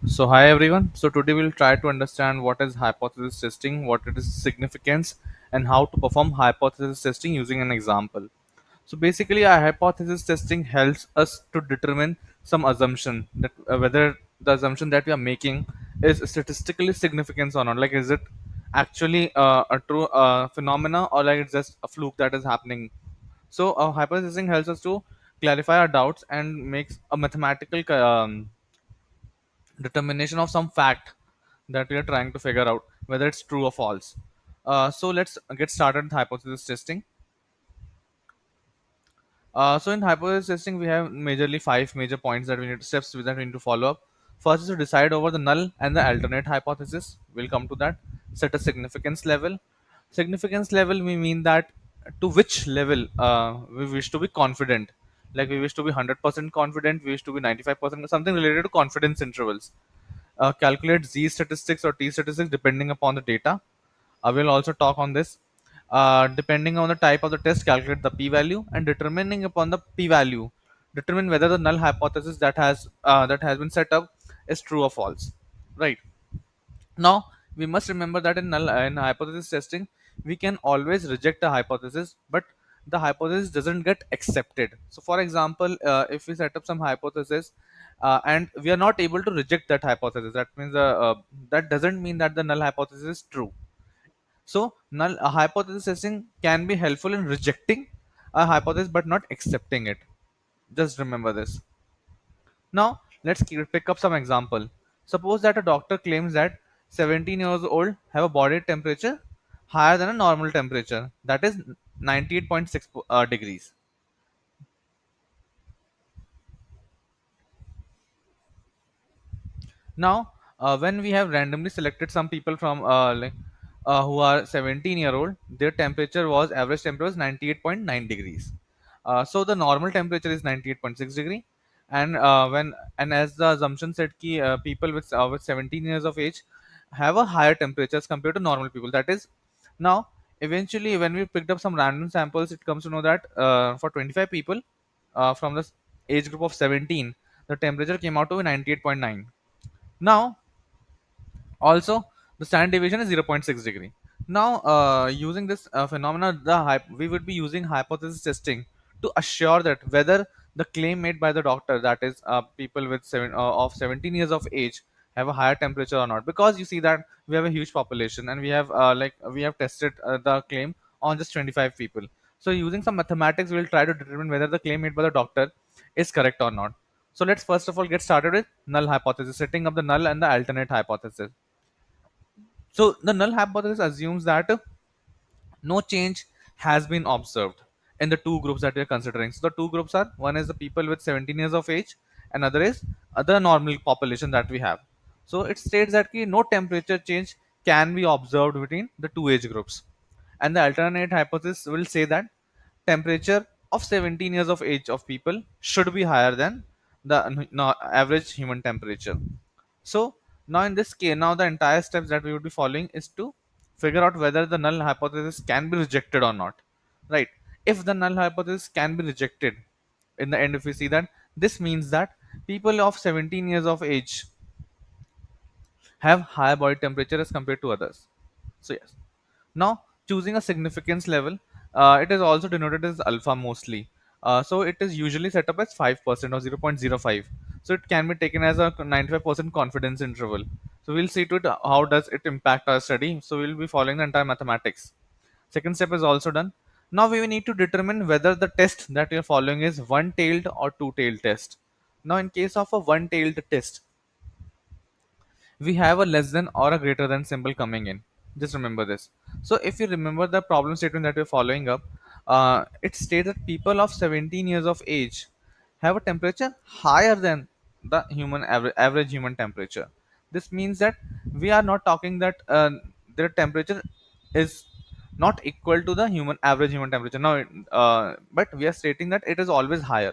So hi everyone. So today we'll try to understand what is hypothesis testing, what it is significance, and how to perform hypothesis testing using an example. So basically, a hypothesis testing helps us to determine some assumption that whether the assumption that we are making is statistically significant or not. Like, is it actually a true phenomena, or like it's just a fluke that is happening? So hypothesis testing helps us to clarify our doubts and makes a mathematical determination of some fact that we are trying to figure out whether it's true or false. So let's get started with hypothesis testing. So in hypothesis testing, we have majorly five major points that we need steps that we need to follow up. First is to decide over the null and the alternate hypothesis. We'll come to that. Set a significance level. Significance level we mean that to which level we wish to be confident. Like we wish to be 100% confident, we wish to be 95%, something related to confidence intervals. Calculate Z statistics or T statistics depending upon the data. We'll also talk on this. Depending on the type of the test, calculate the p-value, and determining upon the p-value, determine whether the null hypothesis that has been set up is true or false. Right. Now, we must remember that in hypothesis testing, we can always reject a hypothesis, but the hypothesis doesn't get accepted. So, for example, if we set up some hypothesis and we are not able to reject that hypothesis, that means that doesn't mean that the null hypothesis is true. So, null hypothesis testing can be helpful in rejecting a hypothesis but not accepting it. Just remember this. Now, let's pick up some example. Suppose that a doctor claims that 17 years old have a body temperature higher than a normal temperature, that is 98.6 degrees. Now, when we have randomly selected some people from who are 17-year-old, their temperature was average temperature was 98.9 degrees. So the normal temperature is 98.6 degree, and as the assumption said, ki people with 17 years of age have a higher temperatures compared to normal people. That is, now eventually when we picked up some random samples, it comes to know that for 25 people from the age group of 17, the temperature came out to be 98.9. Now, also the standard deviation is 0.6 degree. Now, using this phenomena, we would be using hypothesis testing to assure that whether the claim made by the doctor, that is, people with 17 years of age, have a higher temperature or not. Because you see that we have a huge population and we have tested the claim on just 25 people. So, using some mathematics, we'll try to determine whether the claim made by the doctor is correct or not. So let's first of all get started with null hypothesis, setting up the null and the alternate hypothesis. So the null hypothesis assumes that no change has been observed in the two groups that we are considering. So the two groups are, one is the people with 17 years of age, another is other normal population that we have. So it states that no temperature change can be observed between the two age groups. And the alternate hypothesis will say that temperature of 17 years of age of people should be higher than the average human temperature. So now in this case, now the entire steps that we would be following is to figure out whether the null hypothesis can be rejected or not. Right. If the null hypothesis can be rejected, in the end, if we see that, this means that people of 17 years of age have higher body temperature as compared to others. So yes. Now choosing a significance level, it is also denoted as alpha mostly. So it is usually set up as 5% or 0.05. So it can be taken as a 95% confidence interval. So we'll see to it how does it impact our study. So we'll be following the entire mathematics. Second step is also done. Now we will need to determine whether the test that we are following is one-tailed or two-tailed test. Now in case of a one-tailed test, we have a less than or a greater than symbol coming in. Just remember this. So if you remember the problem statement that we're following up, it states that people of 17 years of age have a temperature higher than the average human temperature. This means that we are not talking that their temperature is not equal to the human average human temperature. Now, but we are stating that it is always higher.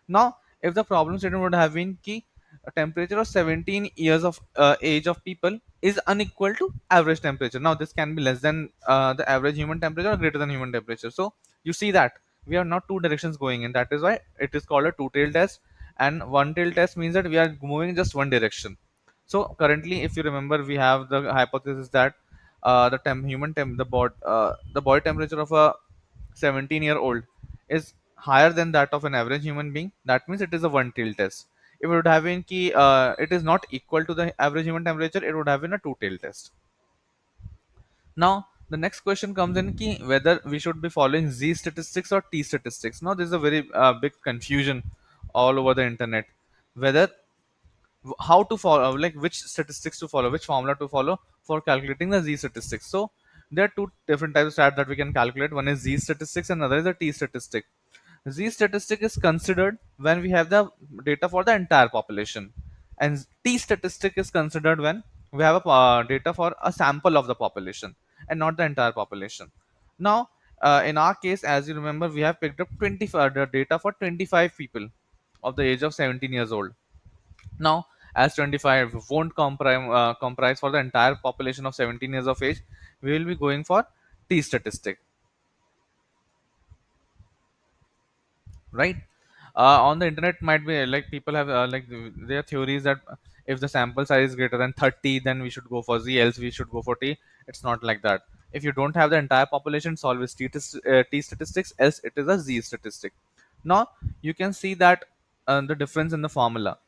Now, if the problem statement would have been key, a temperature of 17 years of age of people is unequal to average temperature. Now this can be less than the average human temperature or greater than human temperature. So you see that we are not two directions going in. That is why it is called a two-tailed test, and one-tailed test means that we are moving just one direction. So currently, if you remember, we have the hypothesis that the body temperature of a 17-year-old is higher than that of an average human being. That means it is a one tail test. If it would have been it is not equal to the average human temperature, it would have been a two tail test. Now, the next question comes in whether we should be following Z statistics or T statistics. Now, this is a very big confusion all over the internet. Whether how to follow, like which statistics to follow, which formula to follow for calculating the Z statistics. So, there are two different types of stats that we can calculate. One is Z statistics and another is a T statistic. Z statistic is considered when we have the data for the entire population, and T statistic is considered when we have a data for a sample of the population and not the entire population. Now, in our case, as you remember, we have picked up 25 the data for 25 people of the age of 17 years old. Now, as 25 won't comprise for the entire population of 17 years of age, we will be going for T statistic, right? On the internet might be like people have their theories that if the sample size is greater than 30, then we should go for Z, else we should go for T. It's not like that. If you don't have the entire population, it's always T statistics, else it is a Z statistic. Now you can see that the difference in the formula,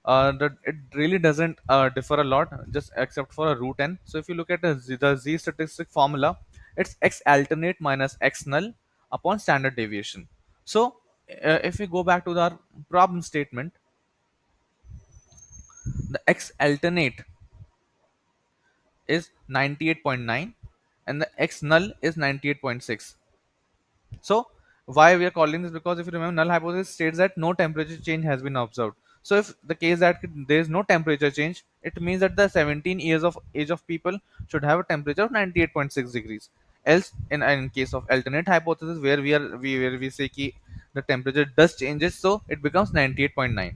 that it really doesn't differ a lot, just except for a root n. So if you look at the Z statistic formula, it's x alternate minus x null upon standard deviation. So if we go back to our problem statement, the x alternate is 98.9 and the x null is 98.6. So why we are calling this? Because if you remember, null hypothesis states that no temperature change has been observed. So if the case that there is no temperature change, it means that the 17 years of age of people should have a temperature of 98.6 degrees. Else, in case of alternate hypothesis, where we say ki the temperature does changes, so it becomes 98.9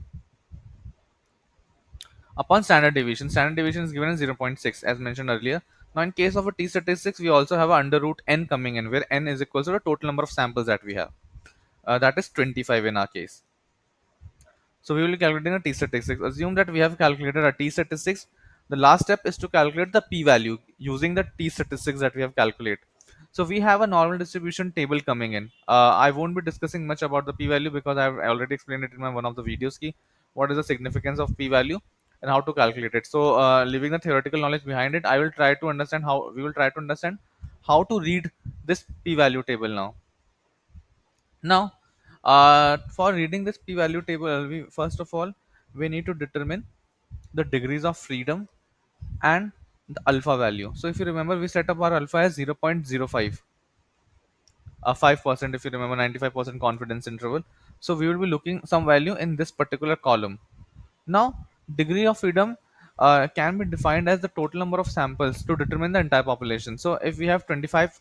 upon standard deviation. Standard deviation is given as 0.6 as mentioned earlier. Now in case of a t statistics, we also have a under root n coming in, where n is equal to the total number of samples that we have. That is 25 in our case. So we will be calculating a t statistics. Assume that we have calculated a t statistics. The last step is to calculate the p-value using the t statistics that we have calculated. So we have a normal distribution table coming in. I won't be discussing much about the p-value because I've already explained it in my one of the videos. What is the significance of p-value and how to calculate it. So leaving the theoretical knowledge behind it, I will try to understand how we will try to understand how to read this p-value table now. Now, for reading this p-value table, we first of all we need to determine the degrees of freedom and the alpha value. So, if you remember, we set up our alpha as 0.05, 5%. If you remember, 95% confidence interval. So, we will be looking some value in this particular column. Now, degree of freedom can be defined as the total number of samples to determine the entire population. So, if we have 25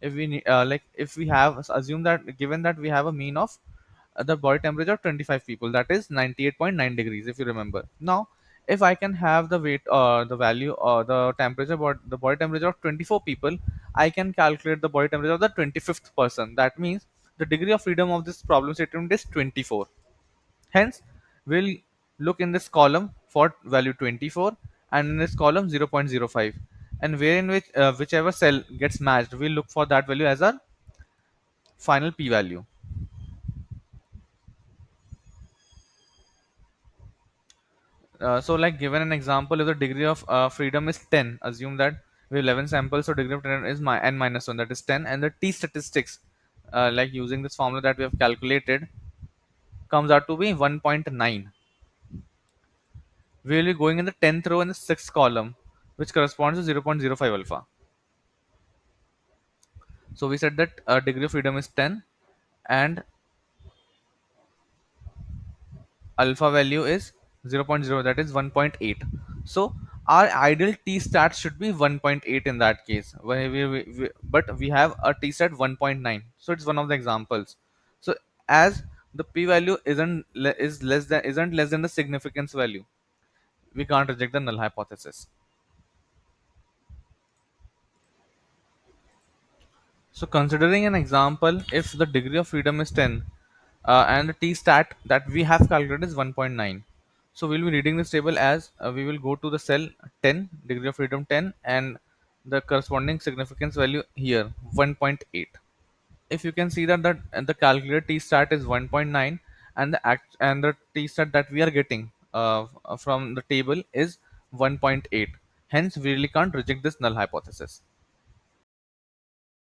if we if we have assume that given that we have a mean of the body temperature of 25 people, that is 98.9 degrees, if you remember. Now if I can have the weight the value or the body temperature of 24 people, I can calculate the body temperature of the 25th person. That means the degree of freedom of this problem statement is 24. Hence we'll look in this column for value 24 and in this column 0.05, and where in whichever cell gets matched, we'll look for that value as our final p value. So like given an example, if the degree of freedom is 10, assume that we have 11 samples, so degree of freedom is n minus 1, that is 10, and the t statistics like using this formula that we have calculated comes out to be 1.9. We will be going in the 10th row in the 6th column, which corresponds to 0.05 alpha. So we said that degree of freedom is 10 and alpha value is 0 0.0, that is 1.8. So our ideal t stat should be 1.8 in that case. But we have a t stat 1.9, so it's one of the examples. So as the p value is less than isn't less than the significance value, we can't reject the null hypothesis. So considering an example, if the degree of freedom is 10 and the t stat that we have calculated is 1.9, So we'll be reading this table as we will go to the cell 10, degree of freedom 10, and the corresponding significance value here 1.8. If you can see that the calculated t stat is 1.9, and the t stat that we are getting from the table is 1.8. Hence we really can't reject this null hypothesis.